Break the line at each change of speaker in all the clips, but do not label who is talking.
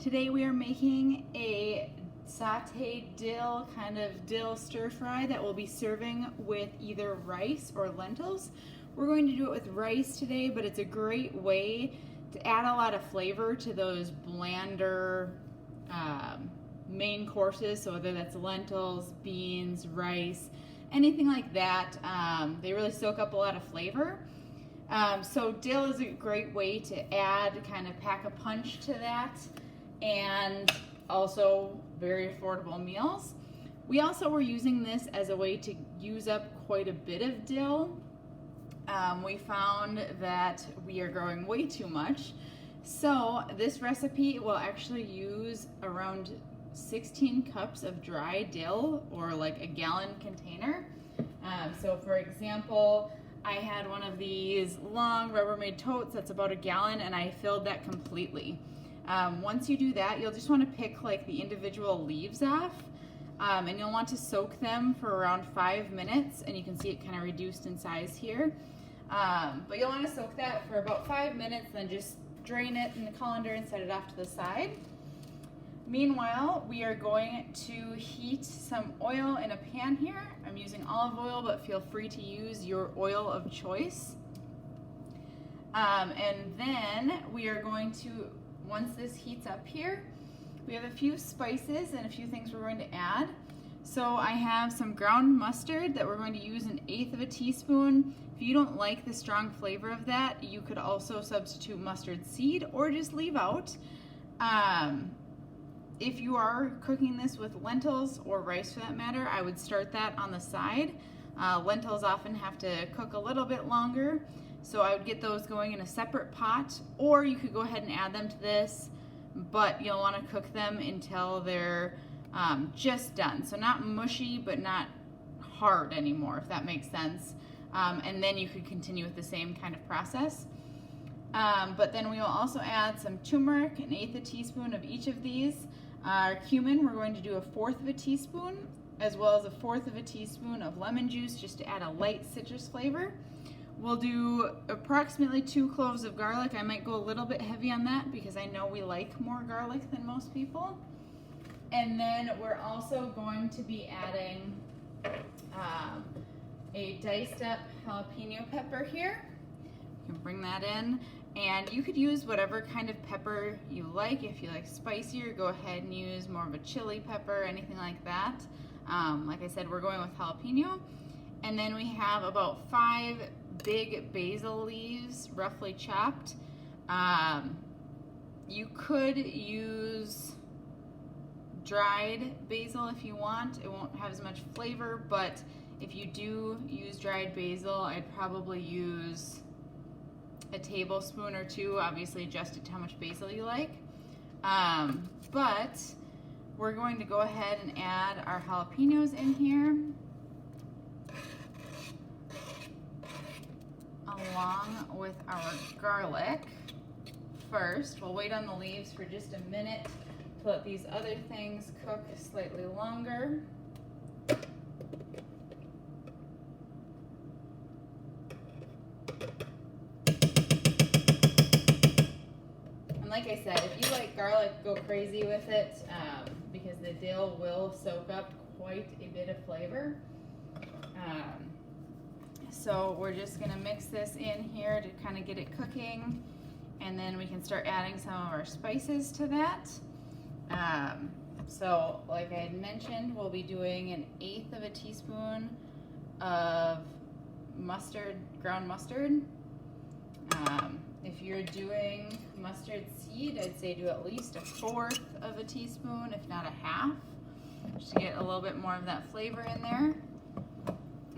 Today we are making a sauteed dill, kind of dill stir fry that we'll be serving with either rice or lentils. We're going to do it with rice today, but it's a great way to add a lot of flavor to those blander main courses. So whether that's lentils, beans, rice, anything like that, they really soak up a lot of flavor. So dill is a great way to add, kind of pack a punch to that, and also very affordable meals. We also were using this as a way to use up quite a bit of dill. We found that we are growing way too much. So this recipe will actually use around 16 cups of dry dill, or like a gallon container. So for example, I had one of these long Rubbermaid totes that's about a gallon, and I filled that completely. Once you do that, you'll just want to pick like the individual leaves off, and you'll want to soak them for around 5 minutes, and you can see it kind of reduced in size here. But you'll want to soak that for about 5 minutes, then just drain it in the colander and set it off to the side. Meanwhile, we are going to heat some oil in a pan here. I'm using olive oil, but feel free to use your oil of choice. And then we are going to, once this heats up here, we have a few spices and a few things we're going to add. So I have some ground mustard that we're going to use 1/8 teaspoon. If you don't like the strong flavor of that, you could also substitute mustard seed or just leave out. If you are cooking this with lentils or rice for that matter, I would start that on the side. Lentils often have to cook a little bit longer, so I would get those going in a separate pot, or you could go ahead and add them to this, but you'll want to cook them until they're just done. So not mushy, but not hard anymore, if that makes sense. And then you could continue with the same kind of process. But then we will also add some turmeric, 1/8 teaspoon of each of these. Our cumin, we're going to do 1/4 teaspoon, as well as 1/4 teaspoon of lemon juice, just to add a light citrus flavor. We'll do approximately 2 cloves of garlic. I might go a little bit heavy on that because I know we like more garlic than most people. And then we're also going to be adding a diced up jalapeno pepper here. You can bring that in, and you could use whatever kind of pepper you like. If you like spicier, go ahead and use more of a chili pepper, anything like that. Like I said, we're going with jalapeno. And then we have about 5 big basil leaves, roughly chopped. You could use dried basil if you want. It won't have as much flavor, but if you do use dried basil, I'd probably use a tablespoon or 2, obviously adjust to how much basil you like. But we're going to go ahead and add our jalapenos in here, along with our garlic. First, we'll wait on the leaves for just a minute to let these other things cook slightly longer. Like I said, if you like garlic, go crazy with it, because the dill will soak up quite a bit of flavor. So we're just going to mix this in here to kind of get it cooking, and then we can start adding some of our spices to that. So like I had mentioned, we'll be doing 1/8 teaspoon of mustard, ground mustard. If you're doing mustard seed, I'd say do at least 1/4 teaspoon, if not 1/2, just to get a little bit more of that flavor in there.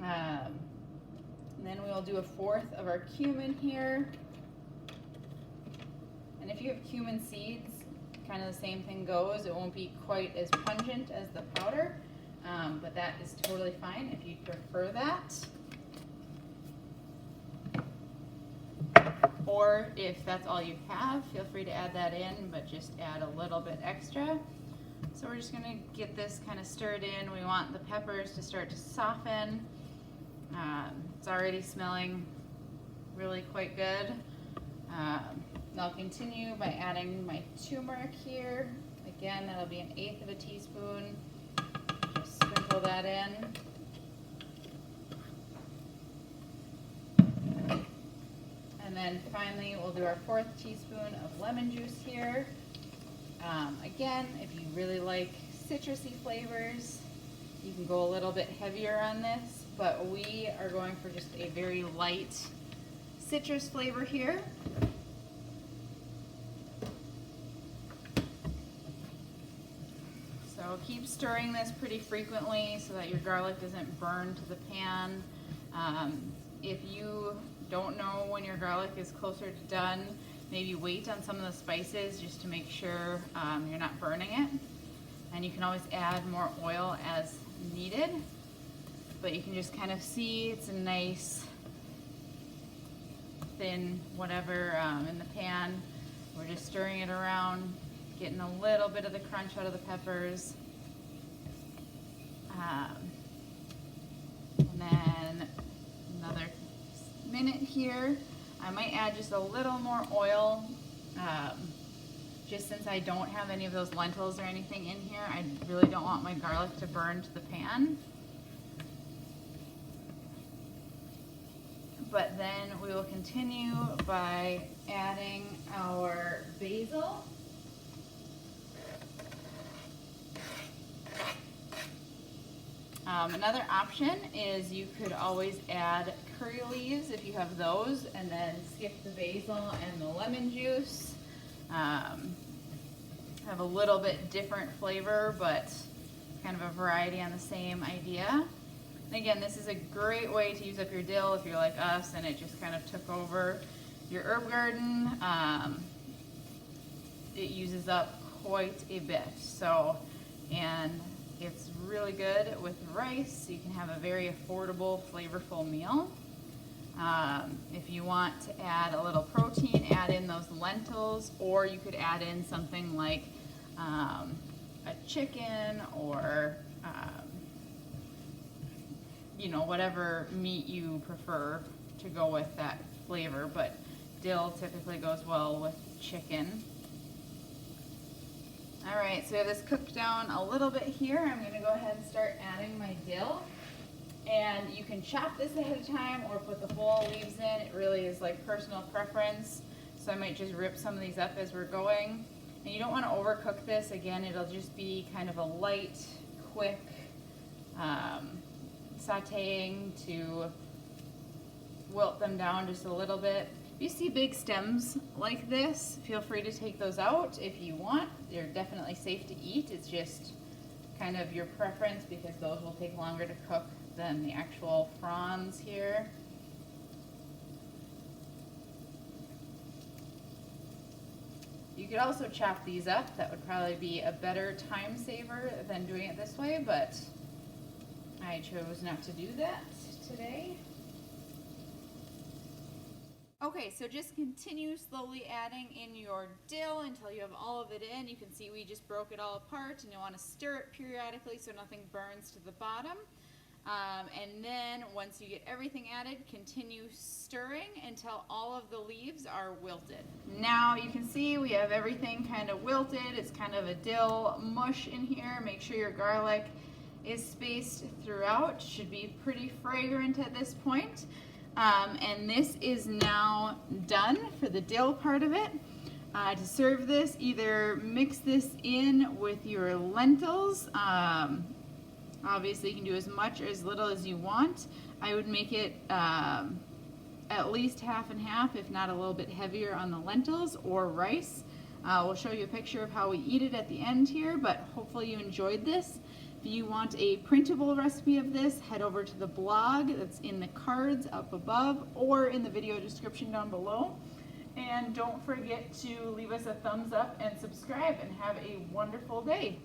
And then we'll do 1/4 of our cumin here. And if you have cumin seeds, kind of the same thing goes. It won't be quite as pungent as the powder, but that is totally fine if you prefer that. Or if that's all you have, feel free to add that in, but just add a little bit extra. So we're just going to get this kind of stirred in. We want the peppers to start to soften. It's already smelling really quite good. And I'll continue by adding my turmeric here. Again, that'll be 1/8 of a teaspoon. Just sprinkle that in. And then finally, we'll do our 4th teaspoon of lemon juice here. Again, if you really like citrusy flavors, you can go a little bit heavier on this, but we are going for just a very light citrus flavor here. So keep stirring this pretty frequently so that your garlic doesn't burn to the pan. If you don't know when your garlic is closer to done, maybe wait on some of the spices just to make sure you're not burning it. And you can always add more oil as needed, but you can just kind of see it's a nice thin whatever in the pan. We're just stirring it around, getting a little bit of the crunch out of the peppers. And then another minute here. I might add just a little more oil, just since I don't have any of those lentils or anything in here. I really don't want my garlic to burn to the pan. But then we will continue by adding our basil. Another option is you could always add curry leaves if you have those, and then skip the basil and the lemon juice. Have a little bit different flavor, but kind of a variety on the same idea. And again, this is a great way to use up your dill if you're like us and it just kind of took over your herb garden. It uses up quite a bit. So, and it's really good with rice. You can have a very affordable, flavorful meal. If you want to add a little protein, add in those lentils, or you could add in something like a chicken or you know, whatever meat you prefer to go with that flavor, but dill typically goes well with chicken. All right, so we have this cooked down a little bit here. I'm gonna go ahead and start adding my dill. And you can chop this ahead of time or put the whole leaves in. It really is like personal preference. So I might just rip some of these up as we're going. And you don't want to overcook this. Again, it'll just be kind of a light, quick sauteing to wilt them down just a little bit. If you see big stems like this, feel free to take those out if you want. They're definitely safe to eat. It's just kind of your preference because those will take longer to cook than the actual fronds here. You could also chop these up. That would probably be a better time saver than doing it this way, but I chose not to do that today. Okay, so just continue slowly adding in your dill until you have all of it in. You can see we just broke it all apart, and you want to stir it periodically so nothing burns to the bottom. And then once you get everything added, continue stirring until all of the leaves are wilted. Now you can see we have everything kind of wilted. It's kind of a dill mush in here. Make sure your garlic is spaced throughout. Should be pretty fragrant at this point. And this is now done for the dill part of it. To serve this, either mix this in with your lentils. Obviously you can do as much or as little as you want. I would make it at least half and half, if not a little bit heavier on the lentils, or rice. We'll show you a picture of how we eat it at the end here, but hopefully you enjoyed this. If you want a printable recipe of this, head over to the blog that's in the cards up above or in the video description down below. And don't forget to leave us a thumbs up and subscribe, and have a wonderful day.